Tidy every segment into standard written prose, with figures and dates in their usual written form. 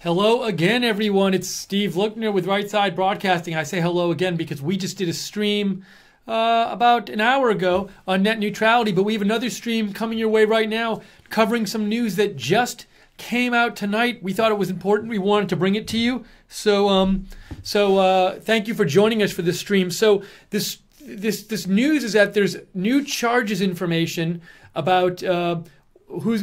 Hello again, everyone. It's Steve Lookner with Right Side Broadcasting. I say hello again because we just did a stream about an hour ago on net neutrality, but we have another stream coming your way right now covering some news that just came out tonight. We thought it was important. We wanted to bring it to you. So thank you for joining us for this stream. So this news is that there's new charges information about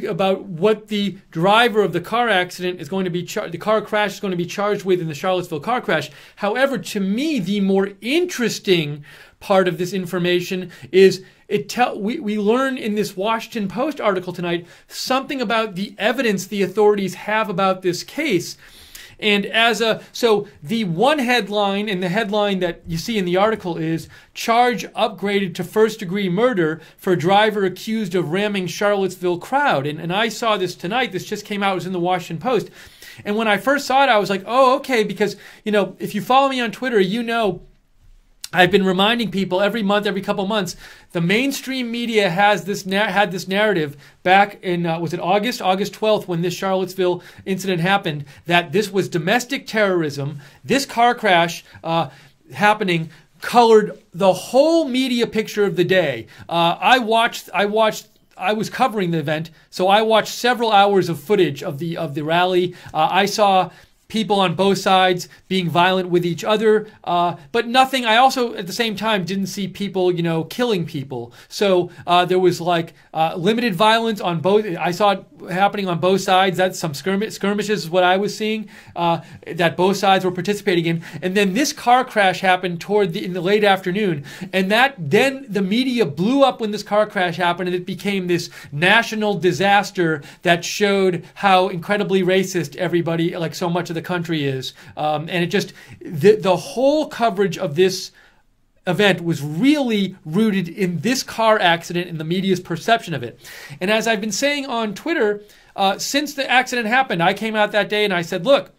about what the driver of the car accident is going to be the car crash is going to be charged with in the Charlottesville car crash. However, to me, the more interesting part of this information is we learn in this Washington Post article tonight something about the evidence the authorities have about this case. And so the one headline, and the headline that you see in the article is charge upgraded to first-degree murder for driver accused of ramming Charlottesville crowd. And I saw this tonight. This just came out. It was in the Washington Post. And when I first saw it, I was like, oh, okay, because, if you follow me on Twitter, I've been reminding people every month, every couple months, the mainstream media has had this narrative back in, was it August 12th, when this Charlottesville incident happened, that this was domestic terrorism. This car crash happening colored the whole media picture of the day. I was covering the event, so I watched several hours of footage of the rally. I saw people on both sides being violent with each other, but nothing. I also, at the same time, didn't see people, killing people. So there was limited violence on both. I saw it happening on both sides. That's some skirmishes is what I was seeing that both sides were participating in. And then this car crash happened in the late afternoon, and then the media blew up when this car crash happened, and it became this national disaster that showed how incredibly racist everybody, like so much of the country is. And it just, the whole coverage of this event was really rooted in this car accident and the media's perception of it. And as I've been saying on Twitter, since the accident happened, I came out that day and I said, look,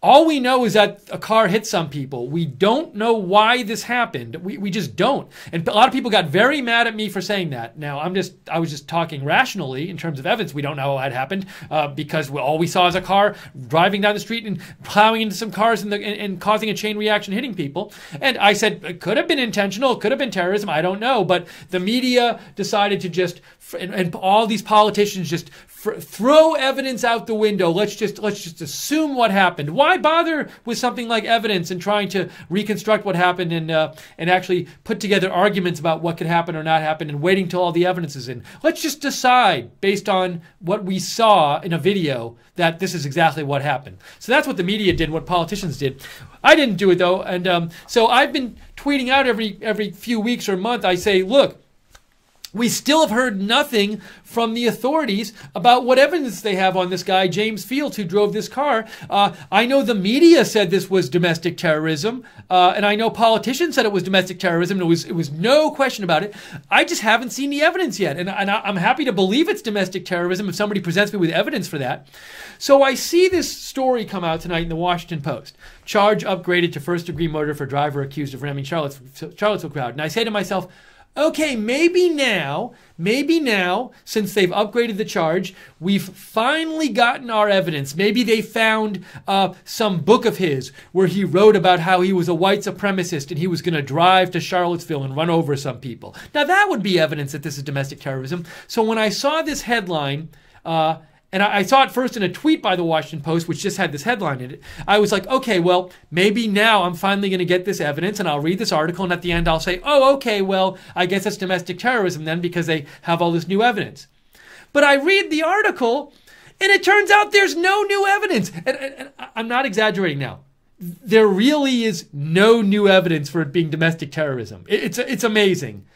all we know is that a car hit some people. We don't know why this happened. We just don't. And a lot of people got very mad at me for saying that. Now, I was just talking rationally in terms of evidence. We don't know how it happened because all we saw is a car driving down the street and plowing into some cars and causing a chain reaction, hitting people. And I said, it could have been intentional. It could have been terrorism. I don't know. But the media decided to just, and all these politicians just throw evidence out the window. Let's just assume what happened. Why bother with something like evidence and trying to reconstruct what happened and actually put together arguments about what could happen or not happen and waiting till all the evidence is in? Let's just decide based on what we saw in a video that this is exactly what happened. So that's what the media did, what politicians did. I didn't do it though, and so I've been tweeting out every few weeks or month. I say, look, we still have heard nothing from the authorities about what evidence they have on this guy, James Fields, who drove this car. I know the media said this was domestic terrorism, and I know politicians said it was domestic terrorism. It was no question about it. I just haven't seen the evidence yet, and I'm happy to believe it's domestic terrorism if somebody presents me with evidence for that. So I see this story come out tonight in the Washington Post. Charge upgraded to first-degree murder for driver accused of ramming Charlottesville crowd. And I say to myself, okay, maybe now, since they've upgraded the charge, we've finally gotten our evidence. Maybe they found some book of his where he wrote about how he was a white supremacist and he was going to drive to Charlottesville and run over some people. Now, that would be evidence that this is domestic terrorism. So when I saw this headline, and I saw it first in a tweet by the Washington Post, which just had this headline in it. I was like, okay, well, maybe now I'm finally going to get this evidence, and I'll read this article, and at the end I'll say, oh, okay, well, I guess it's domestic terrorism then because they have all this new evidence. But I read the article, and it turns out there's no new evidence. And I'm not exaggerating now. There really is no new evidence for it being domestic terrorism. It's amazing.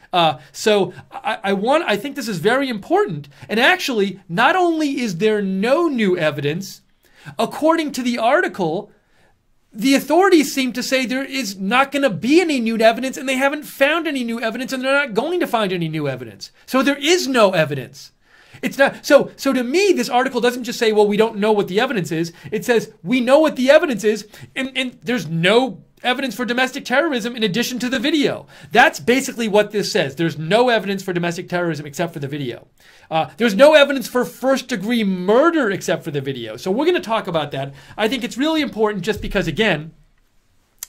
So I think this is very important. And actually, not only is there no new evidence, according to the article, the authorities seem to say there is not going to be any new evidence, and they haven't found any new evidence, and they're not going to find any new evidence. So there is no evidence. It's not so to me, this article doesn't just say, well, we don't know what the evidence is. It says we know what the evidence is, and there's no evidence for domestic terrorism in addition to the video. That's basically what this says. There's no evidence for domestic terrorism except for the video. There's no evidence for first-degree murder except for the video. So we're going to talk about that. I think it's really important just because, again,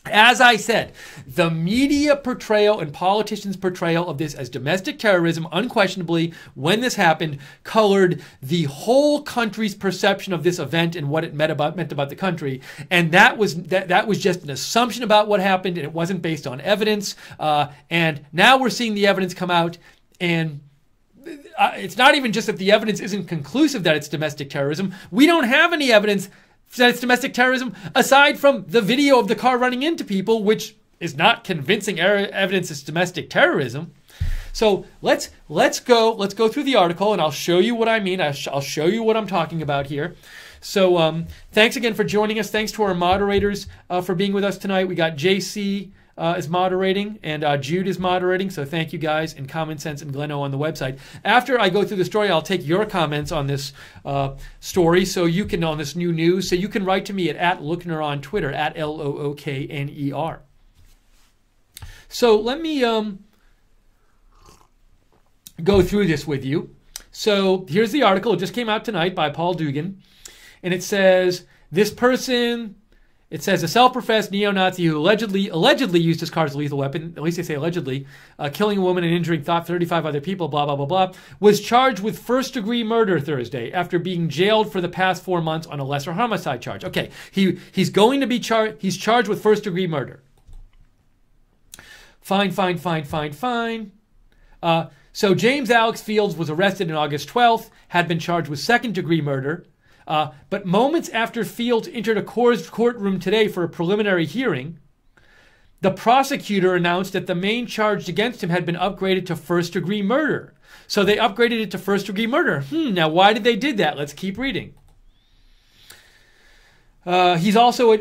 as I said, the media portrayal and politicians' portrayal of this as domestic terrorism, unquestionably, when this happened, colored the whole country's perception of this event and what it meant about the country. And that was just an assumption about what happened, and it wasn't based on evidence. And now we're seeing the evidence come out, and it's not even just that the evidence isn't conclusive that it's domestic terrorism. We don't have any evidence that it's domestic terrorism aside from the video of the car running into people, which is not convincing evidence it's domestic terrorism. So let's go through the article, and I'll show you what I mean. I'll show you what I'm talking about here. So thanks again for joining us. Thanks to our moderators for being with us tonight. We got JC is moderating, and Jude is moderating. So thank you guys, and Common Sense and Gleno on the website. After I go through the story, I'll take your comments on this story, so you can, on this new news, so you can write to me at Lookner on Twitter, at LOOKNER. So let me go through this with you. So here's the article. It just came out tonight by Paul Dugan, and it says, this person... It says a self-professed neo-Nazi who allegedly used his car as a lethal weapon, at least they say allegedly, killing a woman and injuring 35 other people, blah, blah, blah, blah, was charged with first-degree murder Thursday after being jailed for the past 4 months on a lesser homicide charge. Okay, he's going to be charged. He's charged with first-degree murder. Fine. So James Alex Fields was arrested on August 12th, had been charged with second-degree murder. But moments after Fields entered a courtroom today for a preliminary hearing, the prosecutor announced that the main charge against him had been upgraded to first-degree murder. So they upgraded it to first-degree murder. Now why did they do that? Let's keep reading. He's also,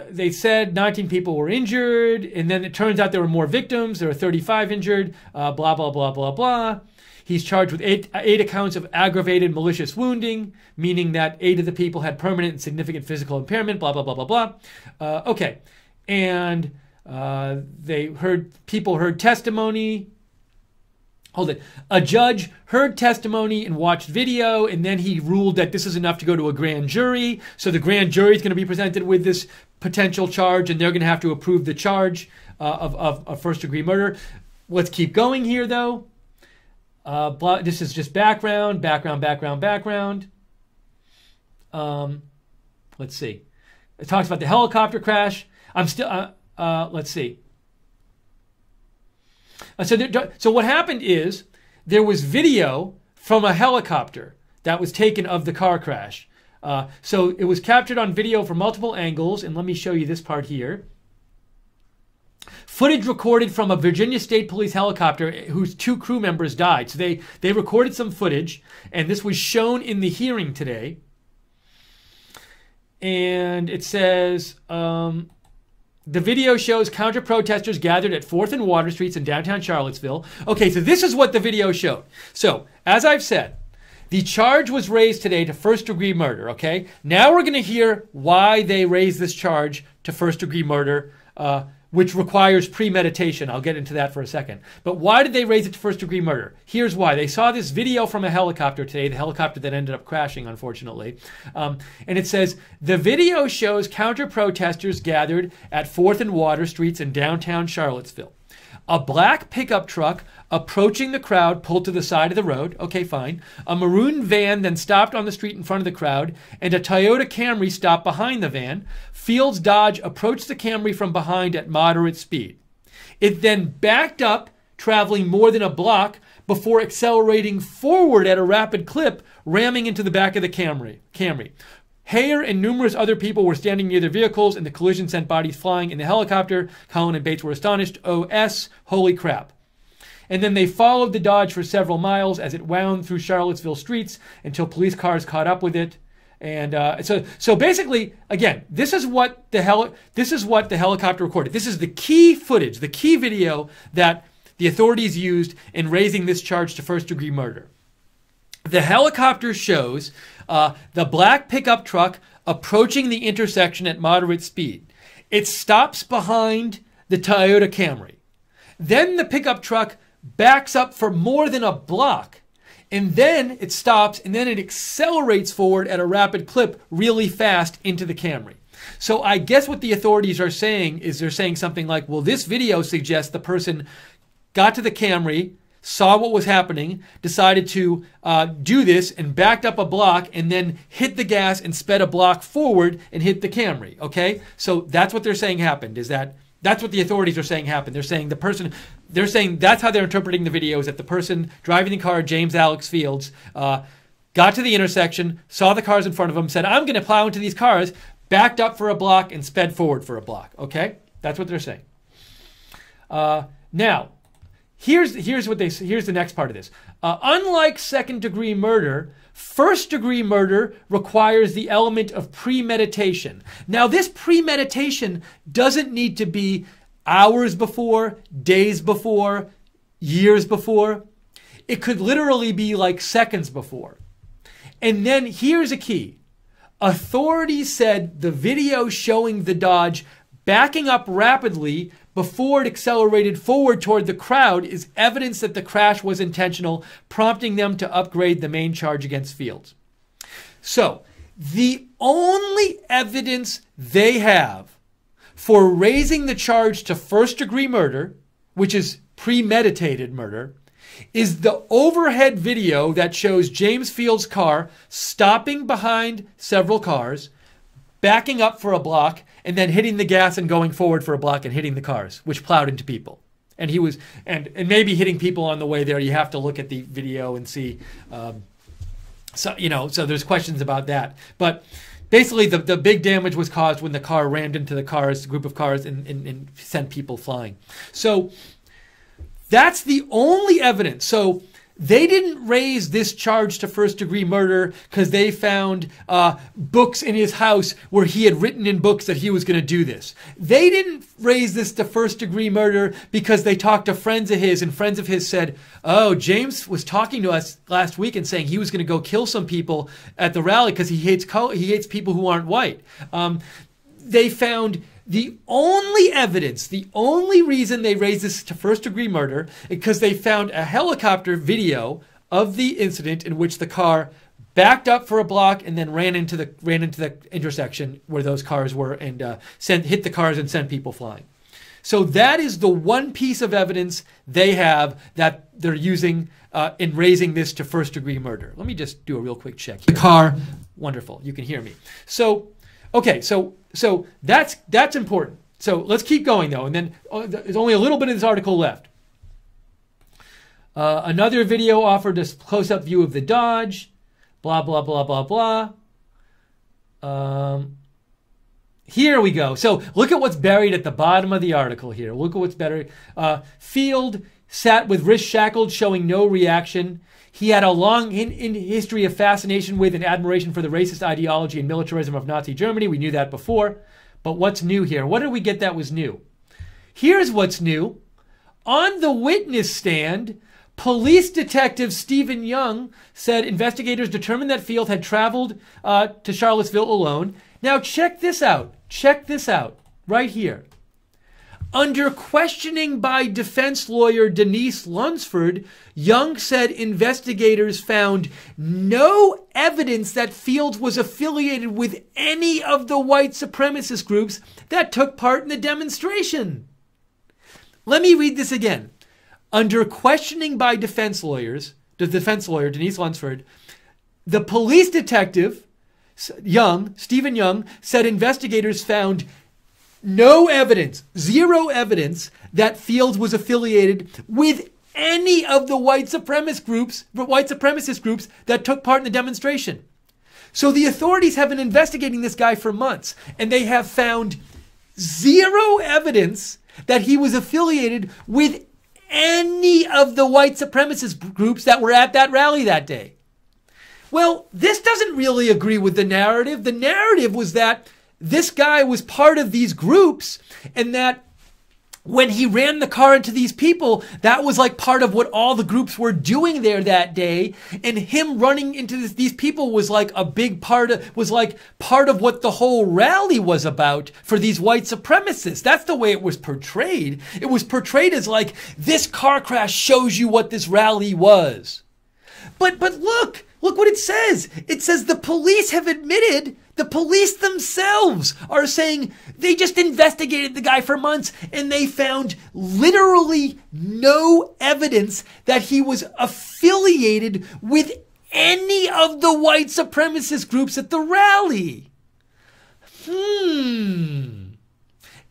they said 19 people were injured, and then it turns out there were more victims. There were 35 injured, blah, blah, blah, blah, blah. He's charged with eight accounts of aggravated malicious wounding, meaning that 8 of the people had permanent and significant physical impairment, blah, blah, blah, blah, blah. Okay. And people heard testimony. Hold it. A judge heard testimony and watched video, and then he ruled that this is enough to go to a grand jury. So the grand jury is going to be presented with this potential charge, and they're going to have to approve the charge of first-degree murder. Let's keep going here, though. This is just background. Let's see. It talks about the helicopter crash. Let's see. So what happened is there was video from a helicopter that was taken of the car crash. So it was captured on video from multiple angles, and let me show you this part here. Footage recorded from a Virginia State Police helicopter whose 2 crew members died. So they recorded some footage, and this was shown in the hearing today. And it says, the video shows counter-protesters gathered at 4th and Water Streets in downtown Charlottesville. Okay, so this is what the video showed. So, as I've said, the charge was raised today to first-degree murder, okay? Now we're going to hear why they raised this charge to first-degree murder, which requires premeditation. I'll get into that for a second. But why did they raise it to first-degree murder? Here's why. They saw this video from a helicopter today, the helicopter that ended up crashing, unfortunately. And it says, the video shows counter-protesters gathered at 4th and Water Streets in downtown Charlottesville. A black pickup truck approaching the crowd pulled to the side of the road. Okay, fine. A maroon van then stopped on the street in front of the crowd, and a Toyota Camry stopped behind the van. Fields Dodge approached the Camry from behind at moderate speed. It then backed up, traveling more than a block, before accelerating forward at a rapid clip, ramming into the back of the Camry. Hayer and numerous other people were standing near their vehicles, and the collision sent bodies flying in the helicopter. Cullen and Bates were astonished. OS, holy crap. And then they followed the Dodge for several miles as it wound through Charlottesville streets until police cars caught up with it. And so basically, again, this is what the helicopter recorded. This is the key footage, the key video that the authorities used in raising this charge to first-degree murder. The helicopter shows the black pickup truck approaching the intersection at moderate speed. It stops behind the Toyota Camry. Then the pickup truck backs up for more than a block. And then it stops, and then it accelerates forward at a rapid clip really fast into the Camry. So I guess what the authorities are saying is they're saying something like, well, this video suggests the person got to the Camry, saw what was happening, decided to do this and backed up a block and then hit the gas and sped a block forward and hit the Camry. Okay? So that's what they're saying happened, that's what the authorities are saying happened. They're saying that's how they're interpreting the video, is that the person driving the car, James Alex Fields, got to the intersection, saw the cars in front of him, said, I'm going to plow into these cars, backed up for a block and sped forward for a block. Okay? That's what they're saying. Now, here's the next part of this. Unlike second-degree murder, first-degree murder requires the element of premeditation. Now, this premeditation doesn't need to be hours before, days before, years before. It could literally be like seconds before. And then here's a key. Authorities said the video showing the Dodge backing up rapidly before it accelerated forward toward the crowd is evidence that the crash was intentional, prompting them to upgrade the main charge against Fields. So, the only evidence they have for raising the charge to first-degree murder, which is premeditated murder, is the overhead video that shows James Fields' car stopping behind several cars, backing up for a block, and then hitting the gas and going forward for a block and hitting the cars, which plowed into people. And he was, and maybe hitting people on the way there. You have to look at the video and see. So there's questions about that. But basically, the big damage was caused when the car rammed into the group of cars, and sent people flying. So that's the only evidence. So they didn't raise this charge to first-degree murder because they found books in his house where he had written in books that he was going to do this. They didn't raise this to first-degree murder because they talked to friends of his, and friends of his said, oh, James was talking to us last week and saying he was going to go kill some people at the rally because he hates people who aren't white. They found the only evidence, the only reason they raised this to first-degree murder is because they found a helicopter video of the incident in which the car backed up for a block and then ran into the intersection where those cars were and hit the cars and sent people flying. So that is the one piece of evidence they have that they're using in raising this to first-degree murder. Let me just do a real quick check here. The car, wonderful, you can hear me. So, okay, so that's important. So let's keep going, though, and then there's only a little bit of this article left. Another video offered a close-up view of the Dodge, blah, blah, blah, blah, blah. Here we go. So look at what's buried at the bottom of the article here. Look at what's buried. Field sat with wrists shackled, showing no reaction. He had a long history of fascination with and admiration for the racist ideology and militarism of Nazi Germany. We knew that before. But what's new here? What did we get that was new? Here's what's new. On the witness stand, police detective Stephen Young said investigators determined that Field had traveled to Charlottesville alone. Now check this out. Check this out right here. Under questioning by defense lawyer Denise Lunsford, Young said investigators found no evidence that Fields was affiliated with any of the white supremacist groups that took part in the demonstration. Let me read this again. Under questioning by the defense lawyer Denise Lunsford, the police detective Stephen Young, said investigators found no evidence, zero evidence, that Fields was affiliated with any of the white supremacist groups that took part in the demonstration. So the authorities have been investigating this guy for months, and they have found zero evidence that he was affiliated with any of the white supremacist groups that were at that rally that day. Well, this doesn't really agree with the narrative. The narrative was that this guy was part of these groups and that when he ran the car into these people, that was like part of what all the groups were doing there that day. And him running into these people was like a big part of, part of what the whole rally was about for these white supremacists. That's the way it was portrayed. It was portrayed as like, this car crash shows you what this rally was. But look what it says. It says the police have admitted, the police themselves are saying they just investigated the guy for months and they found literally no evidence that he was affiliated with any of the white supremacist groups at the rally.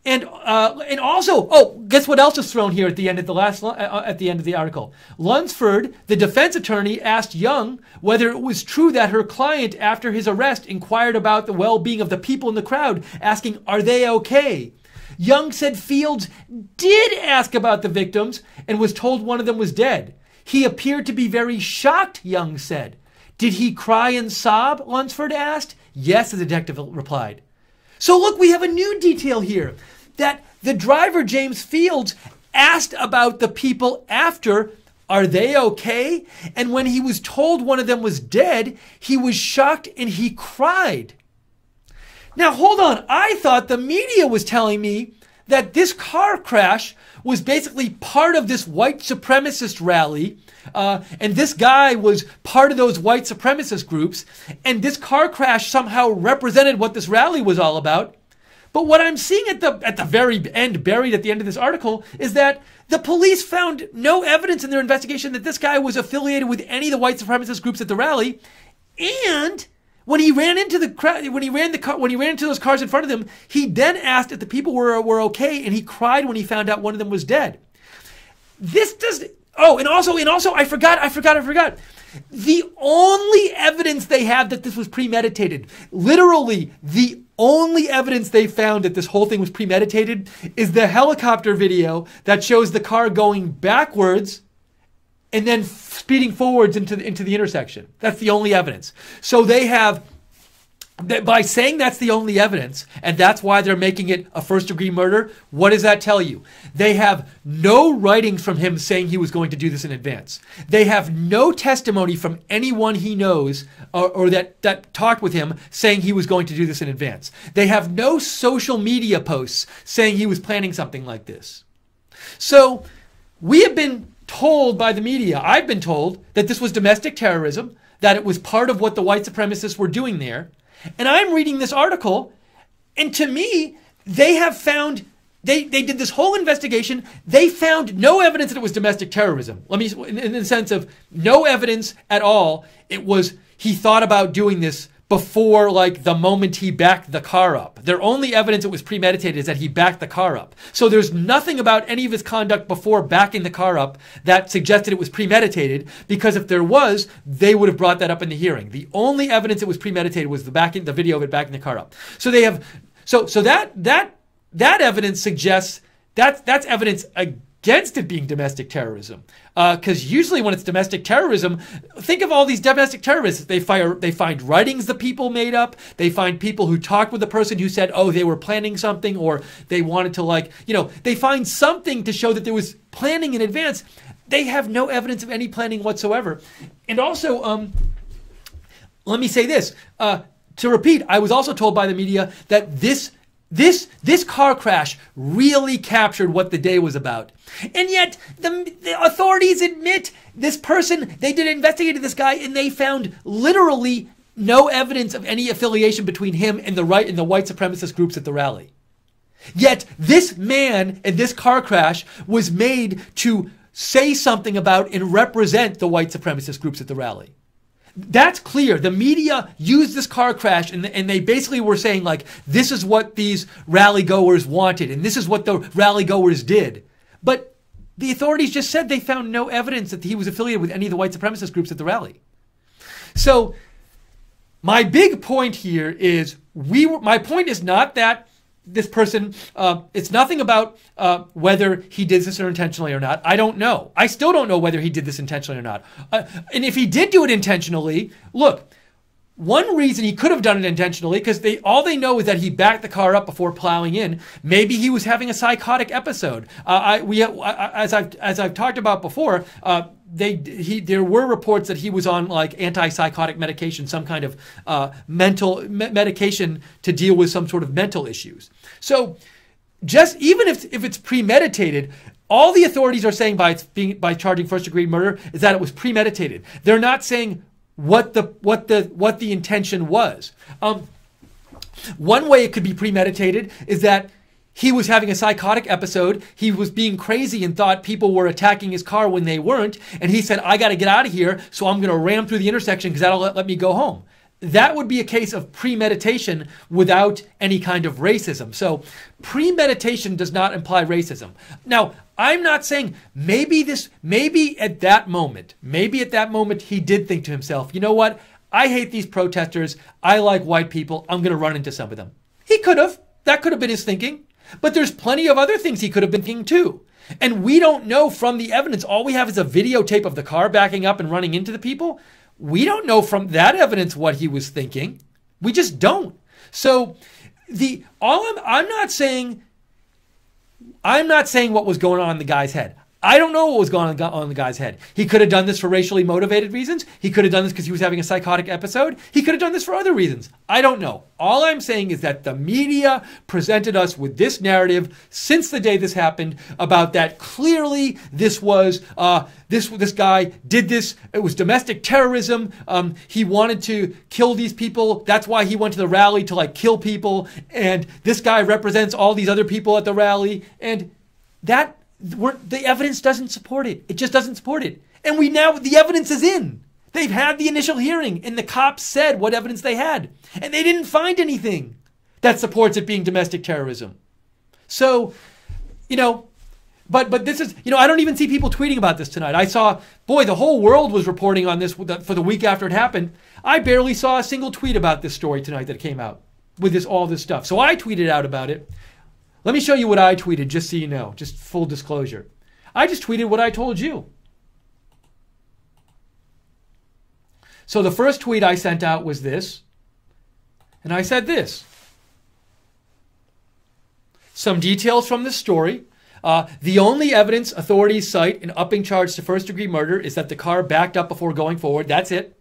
And also, guess what else is thrown here at the end of the article? Lunsford, the defense attorney, asked Young whether it was true that her client, after his arrest, inquired about the well-being of the people in the crowd, asking, "Are they okay?" Young said Fields did ask about the victims and was told one of them was dead. He appeared to be very shocked, Young said. Did he cry and sob? Lunsford asked. Yes, the detective replied. So look, we have a new detail here, that the driver, James Fields, asked about the people after, are they okay? And when he was told one of them was dead, he was shocked and he cried. Now, hold on. I thought the media was telling me that this car crash was basically part of this white supremacist rally. And this guy was part of those white supremacist groups. And this car crash somehow represented what this rally was all about. But what I'm seeing at the very end, buried at the end of this article, is that the police found no evidence in their investigation that this guy was affiliated with any of the white supremacist groups at the rally. And when he ran into the crowd, when he ran into those cars in front of them, he then asked if the people were okay, and he cried when he found out one of them was dead. This does. Oh, and also, I forgot. The only evidence they have that this was premeditated, literally the only evidence they found that this whole thing was premeditated, is the helicopter video that shows the car going backwards and then speeding forwards into the intersection. That's the only evidence. So they have, by saying that's the only evidence, and that's why they're making it a first-degree murder, what does that tell you? They have no writings from him saying he was going to do this in advance. They have no testimony from anyone he knows or that talked with him saying he was going to do this in advance. They have no social media posts saying he was planning something like this. So we have been told by the media, I've been told, that this was domestic terrorism, that it was part of what the white supremacists were doing there. And I'm reading this article, and to me, they have found, they did this whole investigation. They found no evidence that it was domestic terrorism. In the sense of no evidence at all. It was, he thought about doing this before, like, the moment he backed the car up. Their only evidence it was premeditated is that he backed the car up. So there's nothing about any of his conduct before backing the car up that suggested it was premeditated, because if there was, they would have brought that up in the hearing. The only evidence it was premeditated was the video of it backing the car up. So they have, so that evidence suggests that's evidence against it being domestic terrorism. Because usually when it's domestic terrorism, think of all these domestic terrorists. They find writings the people made up. They find people who talked with the person who said, oh, they were planning something, or they wanted to they find something to show that there was planning in advance. They have no evidence of any planning whatsoever. And also, let me say this, to repeat, I was also told by the media that this car crash really captured what the day was about. And yet the authorities admit this person, they did investigate this guy, and they found literally no evidence of any affiliation between him and the white supremacist groups at the rally. Yet this man and this car crash was made to say something about and represent the white supremacist groups at the rally. That's clear. The media used this car crash, and they basically were saying, like, this is what these rally goers wanted, and this is what the rally goers did. But the authorities just said they found no evidence that he was affiliated with any of the white supremacist groups at the rally. So my big point here is, my point is not that this person, it's nothing about whether he did this intentionally or not. I don't know. I still don't know whether he did this intentionally or not. And if he did do it intentionally, look, one reason he could have done it intentionally, because all they know is that he backed the car up before plowing in. Maybe he was having a psychotic episode. As I've talked about before, there were reports that he was on like antipsychotic medication, some kind of mental medication to deal with some sort of mental issues. So just even if it's premeditated, all the authorities are saying by charging first-degree murder is that it was premeditated. They're not saying what the intention was. One way it could be premeditated is that he was having a psychotic episode. He was being crazy and thought people were attacking his car when they weren't. And he said, I got to get out of here, so I'm going to ram through the intersection because that'll let me go home. That would be a case of premeditation without any kind of racism. So premeditation does not imply racism. Now, I'm not saying maybe at that moment he did think to himself, you know what? I hate these protesters. I like white people. I'm going to run into some of them. He could have. That could have been his thinking. But there's plenty of other things he could have been thinking too. And we don't know from the evidence. All we have is a videotape of the car backing up and running into the people. We don't know from that evidence what he was thinking. We just don't. So I'm not saying what was going on in the guy's head. I don't know what was going on in the guy's head. He could have done this for racially motivated reasons. He could have done this because he was having a psychotic episode. He could have done this for other reasons. I don't know. All I'm saying is that the media presented us with this narrative since the day this happened about that clearly this was, this guy did this. It was domestic terrorism. He wanted to kill these people. That's why he went to the rally to like kill people. And this guy represents all these other people at the rally. And the evidence doesn't support it. It just doesn't support it. And the evidence is in. They've had the initial hearing and the cops said what evidence they had. And they didn't find anything that supports it being domestic terrorism. So, but this is, I don't even see people tweeting about this tonight. I saw, the whole world was reporting on this for the week after it happened. I barely saw a single tweet about this story tonight that came out with all this stuff. So I tweeted out about it. Let me show you what I tweeted, just so you know, just full disclosure. I just tweeted what I told you. So the first tweet I sent out was this, and I said this. Some details from the story. The only evidence authorities cite in upping charge to first-degree murder is that the car backed up before going forward. That's it.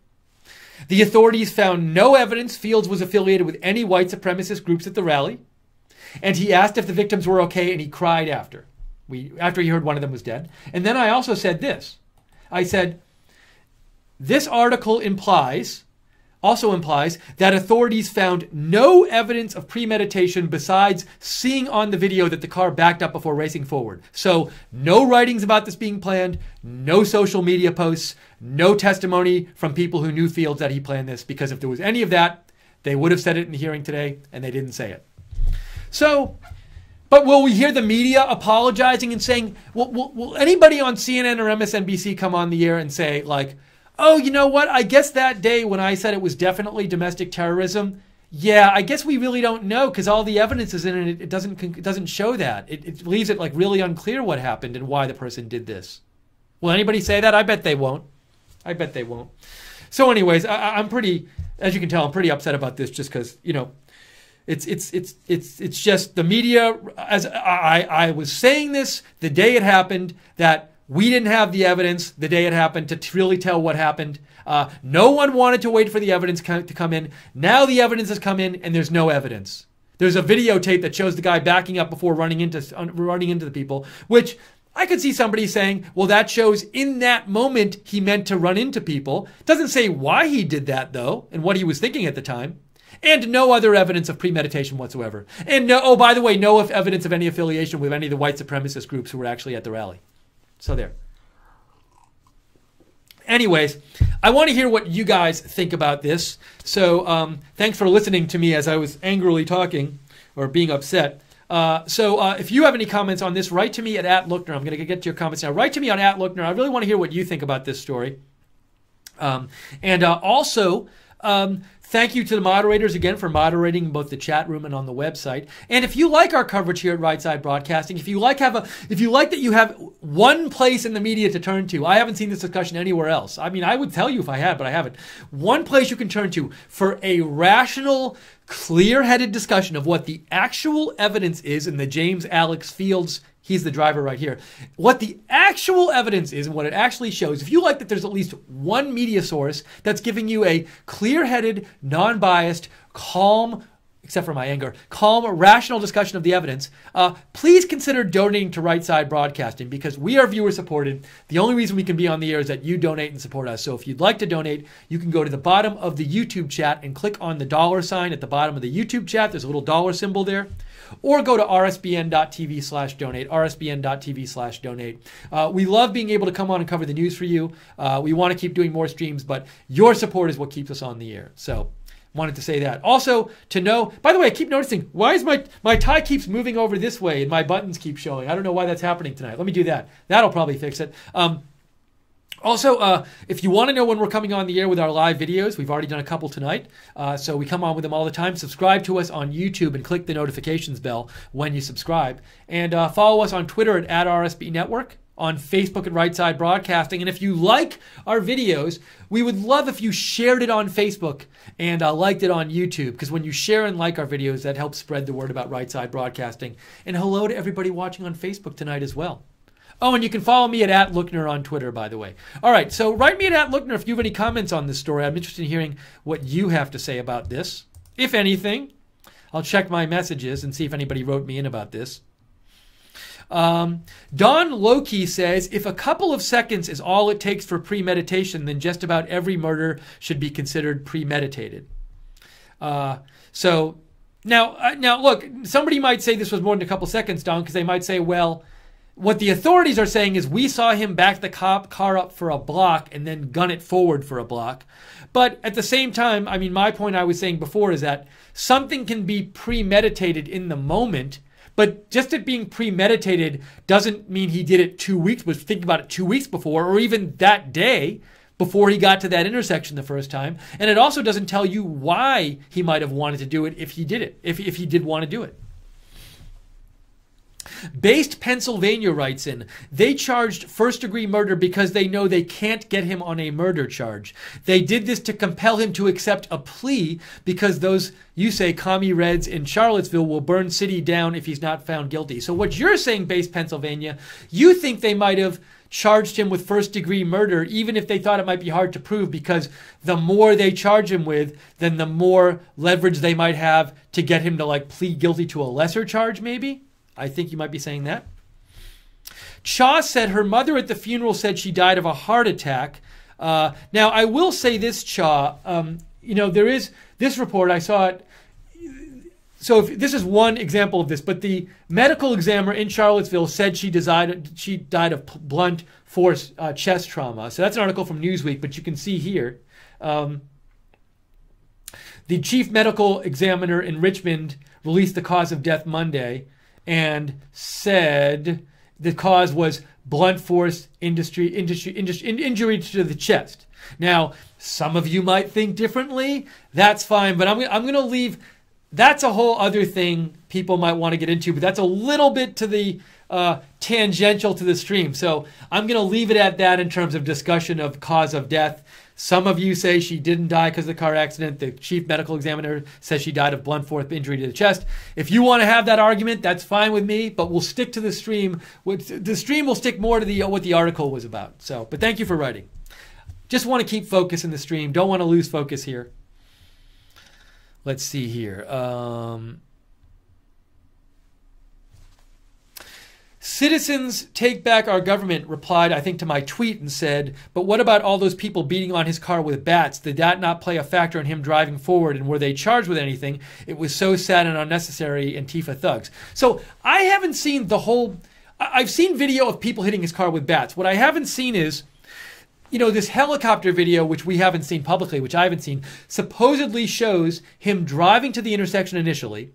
The authorities found no evidence Fields was affiliated with any white supremacist groups at the rally. And he asked if the victims were okay, and he cried after he heard one of them was dead. And then I also said this. I said, this article also implies that authorities found no evidence of premeditation besides seeing on the video that the car backed up before racing forward. So no writings about this being planned, no social media posts, no testimony from people who knew Fields that he planned this, because if there was any of that, they would have said it in the hearing today, and they didn't say it. So, but will we hear the media apologizing and saying, will anybody on CNN or MSNBC come on the air and say, like, oh, you know what? I guess that day when I said it was definitely domestic terrorism, yeah, I guess we really don't know because all the evidence is in it. It doesn't show that. It leaves it like really unclear what happened and why the person did this. Will anybody say that? I bet they won't. So anyways, I'm pretty, as you can tell, I'm pretty upset about this just because, It's just the media, as I was saying this the day it happened, that we didn't have the evidence the day it happened to really tell what happened. No one wanted to wait for the evidence to come in. Now the evidence has come in and there's no evidence. There's a videotape that shows the guy backing up before running into the people, which I could see somebody saying, well, that shows in that moment he meant to run into people. Doesn't say why he did that, though, and what he was thinking at the time. And no other evidence of premeditation whatsoever. And by the way, no evidence of any affiliation with any of the white supremacist groups who were actually at the rally. So there. Anyways, I want to hear what you guys think about this. So thanks for listening to me as I was angrily talking or being upset. So if you have any comments on this, write to me at @Lookner. I'm going to get to your comments now. Write to me on @Lookner. I really want to hear what you think about this story. Also, Thank you to the moderators again for moderating both the chat room and on the website. And if you like our coverage here at Right Side Broadcasting, if you like that you have one place in the media to turn to, I haven't seen this discussion anywhere else. I mean, I would tell you if I had, but I haven't. One place you can turn to for a rational, clear-headed discussion of what the actual evidence is in the James Alex Fields, he's the driver right here, what the actual evidence is and what it actually shows. If you like that there's at least one media source that's giving you a clear-headed, non-biased, calm, except for my anger, calm, rational discussion of the evidence, please consider donating to Right Side Broadcasting, because we are viewer-supported. The only reason we can be on the air is that you donate and support us. So if you'd like to donate, you can go to the bottom of the YouTube chat and click on the dollar sign at the bottom of the YouTube chat. There's a little dollar symbol there. Or go to rsbn.tv/donate, rsbn.tv/donate. We love being able to come on and cover the news for you. We want to keep doing more streams, but your support is what keeps us on the air. So wanted to say that. Also, to know, by the way, I keep noticing, why is my tie keeps moving over this way and my buttons keep showing? I don't know why that's happening tonight. Let me do that. That'll probably fix it. Also, if you want to know when we're coming on the air with our live videos, we've already done a couple tonight, so we come on with them all the time. Subscribe to us on YouTube and click the notifications bell when you subscribe. And follow us on Twitter at @RSB Network, on Facebook at Right Side Broadcasting. And if you like our videos, we would love if you shared it on Facebook and liked it on YouTube, because when you share and like our videos, that helps spread the word about Right Side Broadcasting. And hello to everybody watching on Facebook tonight as well. Oh, and you can follow me at @Lookner on Twitter, by the way. All right, so write me at @Lookner if you have any comments on this story. I'm interested in hearing what you have to say about this, if anything. I'll check my messages and see if anybody wrote me in about this. Don Loki says, if a couple of seconds is all it takes for premeditation, then just about every murder should be considered premeditated. So now, look, somebody might say this was more than a couple seconds, Don, because they might say, well, what the authorities are saying is we saw him back the car up for a block and then gun it forward for a block. But at the same time, I mean, my point I was saying before is that something can be premeditated in the moment, but just it being premeditated doesn't mean he did it 2 weeks, was thinking about it 2 weeks before, or even that day before he got to that intersection the first time. And it also doesn't tell you why he might have wanted to do it if he did it, if he did want to do it. Based Pennsylvania writes in, they charged first-degree murder because they know they can't get him on a murder charge. They did this to compel him to accept a plea because those, you say, commie Reds in Charlottesville will burn city down if he's not found guilty. So what you're saying, Based Pennsylvania, you think they might have charged him with first-degree murder even if they thought it might be hard to prove, because the more they charge him with, then the more leverage they might have to get him to like plead guilty to a lesser charge, maybe? I think you might be saying that. Cha said her mother at the funeral said she died of a heart attack. Now, I will say this, Cha. There is this report. I saw it. So this is one example of this. But the medical examiner in Charlottesville said she died of blunt force chest trauma. So that's an article from Newsweek. But you can see here. The chief medical examiner in Richmond released the cause of death Monday and said the cause was blunt force injury to the chest. Now, some of you might think differently. That's fine, but I'm going to leave. That's a whole other thing people might want to get into, but that's a little bit to the tangential to the stream. So I'm going to leave it at that in terms of discussion of cause of death. Some of you say she didn't die because of the car accident. The chief medical examiner says she died of blunt force injury to the chest. If you want to have that argument, that's fine with me, but we'll stick to the stream. The stream will stick more to what the article was about. So, but thank you for writing. Just want to keep focus in the stream. Don't want to lose focus here. Let's see here. Citizens Take Back Our Government replied, I think, to my tweet and said, but what about all those people beating on his car with bats? Did that not play a factor in him driving forward? And were they charged with anything? It was so sad and unnecessary, Antifa thugs. So I haven't seen the whole... I've seen video of people hitting his car with bats. What I haven't seen is, this helicopter video, which we haven't seen publicly, which I haven't seen, supposedly shows him driving to the intersection initially,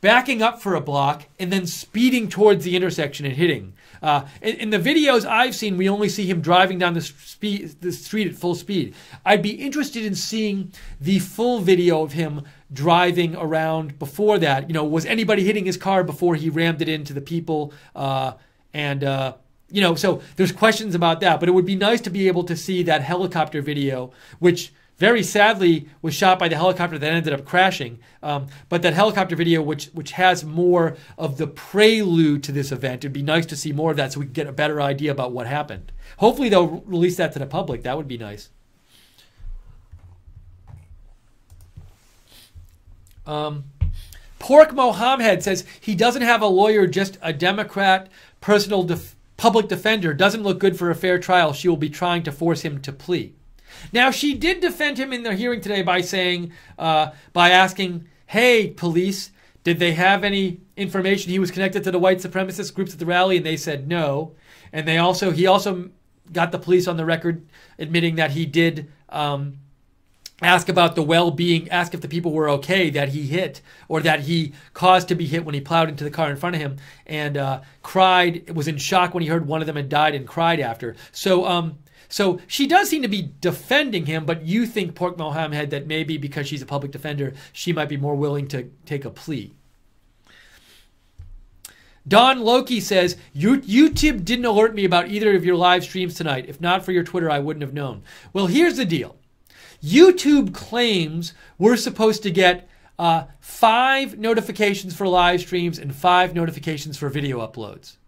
backing up for a block, and then speeding towards the intersection and hitting. In the videos I've seen, we only see him driving down the street at full speed. I'd be interested in seeing the full video of him driving around before that. Was anybody hitting his car before he rammed it into the people? So there's questions about that. But it would be nice to be able to see that helicopter video, which very sadly was shot by the helicopter that ended up crashing. But that helicopter video, which has more of the prelude to this event, it'd be nice to see more of that so we can get a better idea about what happened. Hopefully they'll release that to the public. That would be nice. Pork Mohammed says he doesn't have a lawyer, just a Democrat public defender. Doesn't look good for a fair trial. She will be trying to force him to plea. Now, she did defend him in the hearing today by saying, by asking, hey, police, did they have any information he was connected to the white supremacist groups at the rally? And they said no. And he also got the police on the record admitting that he did ask about the well-being, ask if the people were okay that he hit or that he caused to be hit when he plowed into the car in front of him, and cried, was in shock when he heard one of them had died and cried after. So she does seem to be defending him, but you think, Pork Mohammed, that maybe because she's a public defender, she might be more willing to take a plea. Don Loki says, YouTube didn't alert me about either of your live streams tonight. If not for your Twitter, I wouldn't have known. Well, here's the deal. YouTube claims we're supposed to get 5 notifications for live streams and 5 notifications for video uploads.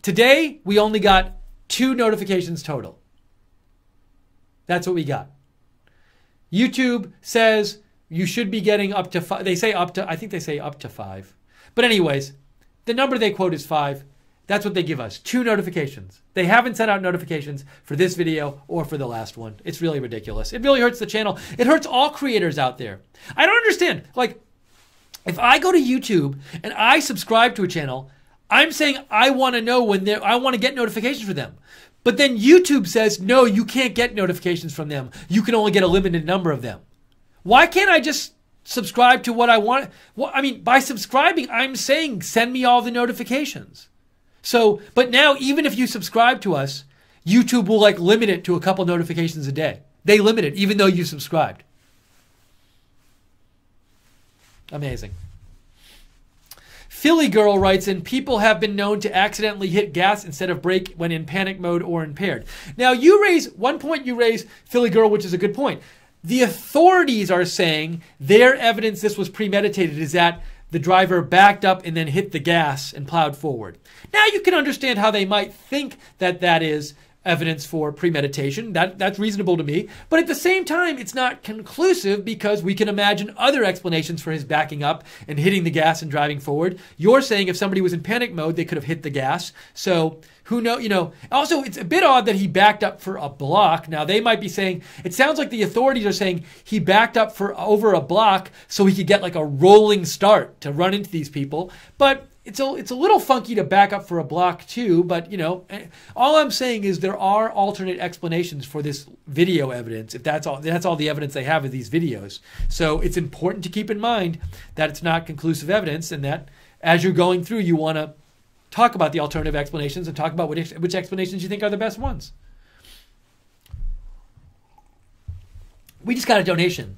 Today, we only got 2 notifications total. That's what we got. YouTube says you should be getting up to 5. I think they say up to 5. But anyways, the number they quote is 5. That's what they give us. 2 notifications. They haven't sent out notifications for this video or for the last one. It's really ridiculous. It really hurts the channel. It hurts all creators out there. I don't understand. Like, if I go to YouTube and I subscribe to a channel, I'm saying I want to know I want to get notifications for them. But then YouTube says, no, you can't get notifications from them. You can only get a limited number of them. Why can't I just subscribe to what I want? Well, I mean, by subscribing, I'm saying send me all the notifications. So, but now even if you subscribe to us, YouTube will limit it to a couple notifications a day. They limit it even though you subscribed. Amazing. Philly Girl writes in, people have been known to accidentally hit gas instead of brake when in panic mode or impaired. Now, one point you raise, Philly Girl, which is a good point. The authorities are saying their evidence this was premeditated is that the driver backed up and then hit the gas and plowed forward. Now, you can understand how they might think that is evidence for premeditation. That's reasonable to me. But at the same time, it's not conclusive because we can imagine other explanations for his backing up and hitting the gas and driving forward. You're saying if somebody was in panic mode, they could have hit the gas. So who knows? Also, it's a bit odd that he backed up for a block. Now, they might be saying, it sounds like the authorities are saying he backed up for over a block so he could get a rolling start to run into these people. But it's a little funky to back up for a block too, but all I'm saying is there are alternate explanations for this video evidence. If that's all the evidence they have of these videos. So it's important to keep in mind that it's not conclusive evidence, and that as you're going through, you want to talk about the alternative explanations and talk about which explanations you think are the best ones. We just got a donation.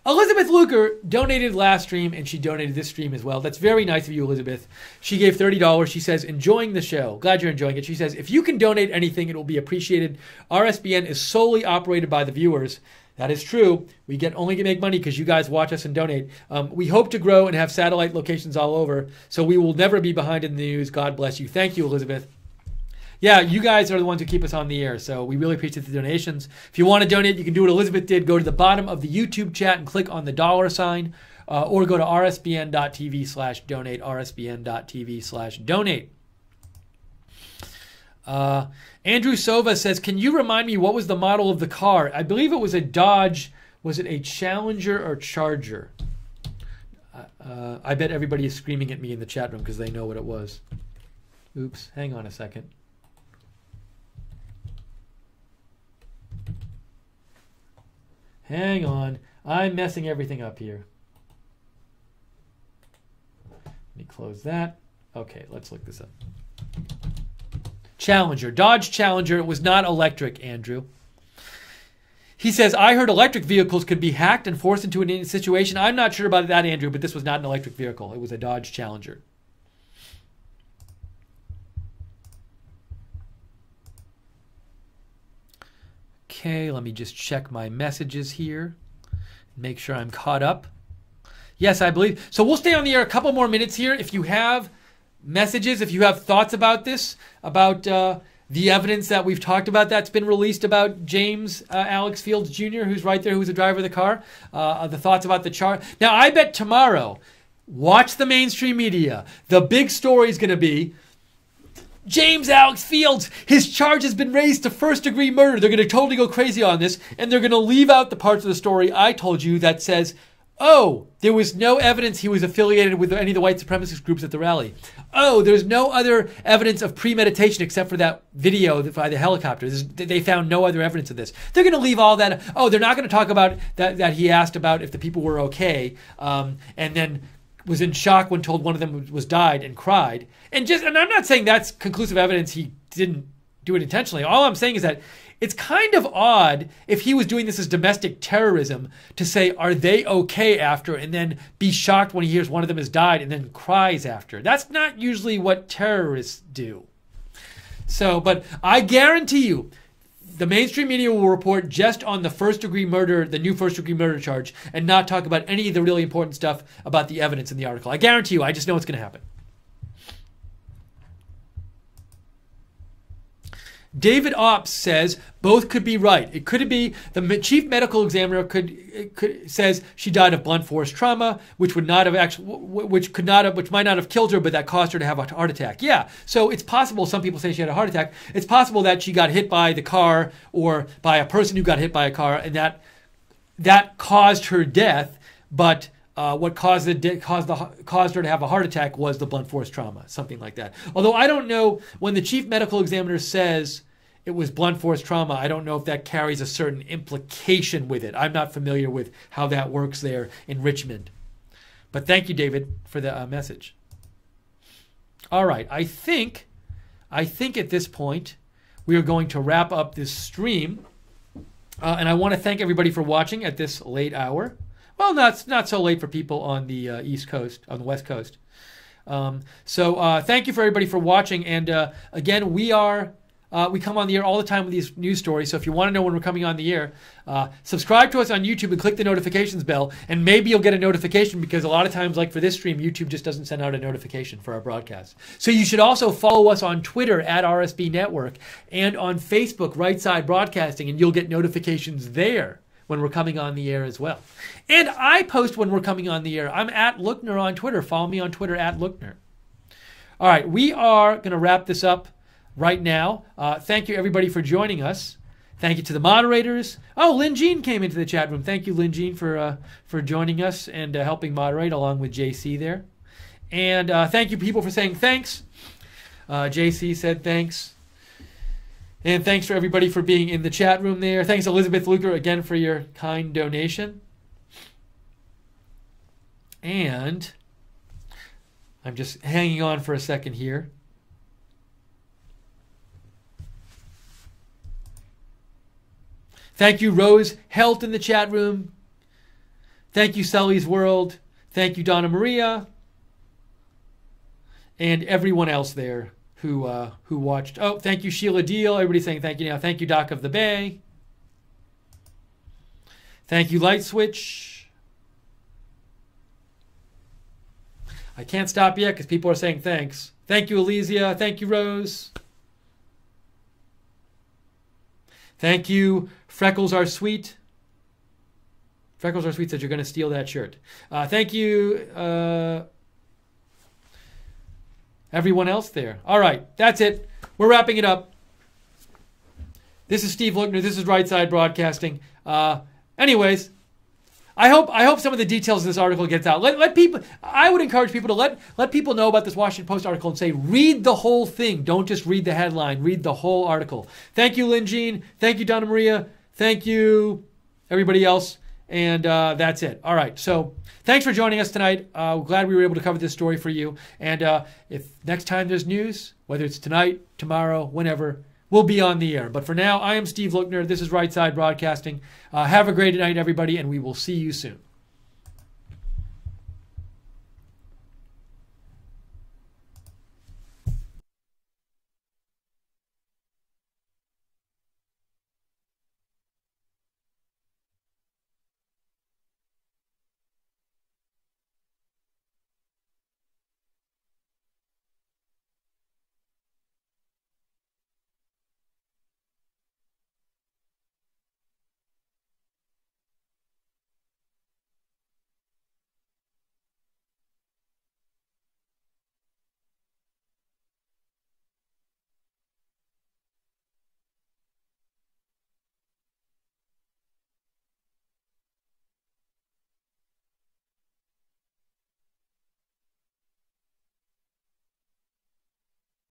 Elizabeth Luker donated last stream, and she donated this stream as well. That's very nice of you, Elizabeth. She gave $30. She says, enjoying the show. Glad you're enjoying it. She says, if you can donate anything, it will be appreciated. RSBN is solely operated by the viewers. That is true. We only make money because you guys watch us and donate. We hope to grow and have satellite locations all over, so we will never be behind in the news. God bless you. Thank you, Elizabeth. Yeah, you guys are the ones who keep us on the air, so we really appreciate the donations. If you want to donate, you can do what Elizabeth did. Go to the bottom of the YouTube chat and click on the $ or go to rsbn.tv/donate, rsbn.tv/donate. Andrew Sova says, can you remind me what was the model of the car? I believe it was a Dodge. Was it a Challenger or Charger? I bet everybody is screaming at me in the chat room because they know what it was. Oops, hang on a second. Hang on. I'm messing everything up here. me close that. Okay, let's look this up. Challenger, Dodge Challenger. It was not electric, Andrew. He says, I heard electric vehicles could be hacked and forced into a situation. I'm not sure about that, Andrew, but this was not an electric vehicle. It was a Dodge Challenger. Okay, let me just check my messages here. Make sure I'm caught up. Yes, I believe. So we'll stay on the air a couple more minutes here. If you have messages, if you have thoughts about this, about the evidence that we've talked about that's been released about James Alex Fields Jr., who's right there, who's the driver of the car, the thoughts about the charge. Now, I bet tomorrow, watch the mainstream media. The big story is going to be James Alex Fields, his charge has been raised to first-degree murder. They're going to totally go crazy on this, and they're going to leave out the parts of the story I told you that says, oh, there was no evidence he was affiliated with any of the white supremacist groups at the rally. Oh, there's no other evidence of premeditation except for that video by the helicopter. They found no other evidence of this. They're going to leave all that. Oh, they're not going to talk about that he asked about if the people were okay, and then was in shock when told one of them was died and cried. And I'm not saying that's conclusive evidence he didn't do it intentionally. All I'm saying is that it's kind of odd if he was doing this as domestic terrorism to say, are they okay after, and then be shocked when he hears one of them has died and then cries after. That's not usually what terrorists do. So, but I guarantee you, the mainstream media will report just on the first-degree murder, the new first-degree murder charge, and not talk about any of the really important stuff about the evidence in the article. I guarantee you, I just know it's going to happen. David Ops says both could be right. It could be the chief medical examiner says she died of blunt force trauma, which might not have killed her, but that caused her to have a heart attack. Yeah, so it's possible. Some people say she had a heart attack. It's possible that she got hit by the car or by a person who got hit by a car, and that caused her death. But what caused her to have a heart attack was the blunt force trauma, something like that. Although I don't know, when the chief medical examiner says it was blunt force trauma, I don't know if that carries a certain implication with it. I'm not familiar with how that works there in Richmond. But thank you, David, for the message. All right, I think at this point we are going to wrap up this stream. And I want to thank everybody for watching at this late hour. Well, not so late for people on the East Coast, on the West Coast. So thank you for everybody for watching. And again, we come on the air all the time with these news stories. So if you want to know when we're coming on the air, subscribe to us on YouTube and click the notifications bell. And maybe you'll get a notification, because a lot of times, like for this stream, YouTube just doesn't send out a notification for our broadcast. So you should also follow us on Twitter at RSB Network and on Facebook, Right Side Broadcasting, and you'll get notifications there when we're coming on the air as well. And I post when we're coming on the air. I'm at Lookner on Twitter. Follow me on Twitter at Lookner. All right, we are going to wrap this up right now. Thank you, everybody, for joining us. Thank you to the moderators. Oh, Lynn Jean came into the chat room. Thank you, Lynn Jean, for joining us and helping moderate along with JC there. And thank you, people, for saying thanks. JC said thanks. And thanks for everybody for being in the chat room there. Thanks, Elizabeth Luker, again for your kind donation. And I'm just hanging on for a second here. Thank you, Rose Helt, in the chat room. Thank you, Sully's World. Thank you, Donna Maria. And everyone else there who watched. Oh, thank you, Sheila Deal. Everybody's saying thank you now. Thank you, Doc of the Bay. Thank you, Light Switch. I can't stop yet because people are saying thanks. Thank you, Elysia. Thank you, Rose. Thank you, Freckles Are Sweet. Freckles Are Sweet said you're going to steal that shirt. Thank you, everyone else there. All right, that's it. We're wrapping it up. This is Steve Lookner. This is Right Side Broadcasting. Anyways, I hope some of the details of this article gets out. Let people. I would encourage people to let people know about this Washington Post article and say, read the whole thing. Don't just read the headline. Read the whole article. Thank you, Lynn Jean. Thank you, Donna Maria. Thank you, everybody else. And that's it. All right. So thanks for joining us tonight. Glad we were able to cover this story for you. And if next time there's news, whether it's tonight, tomorrow, whenever, we'll be on the air. But for now, I am Steve Lookner. This is Right Side Broadcasting. Have a great night, everybody, and we will see you soon.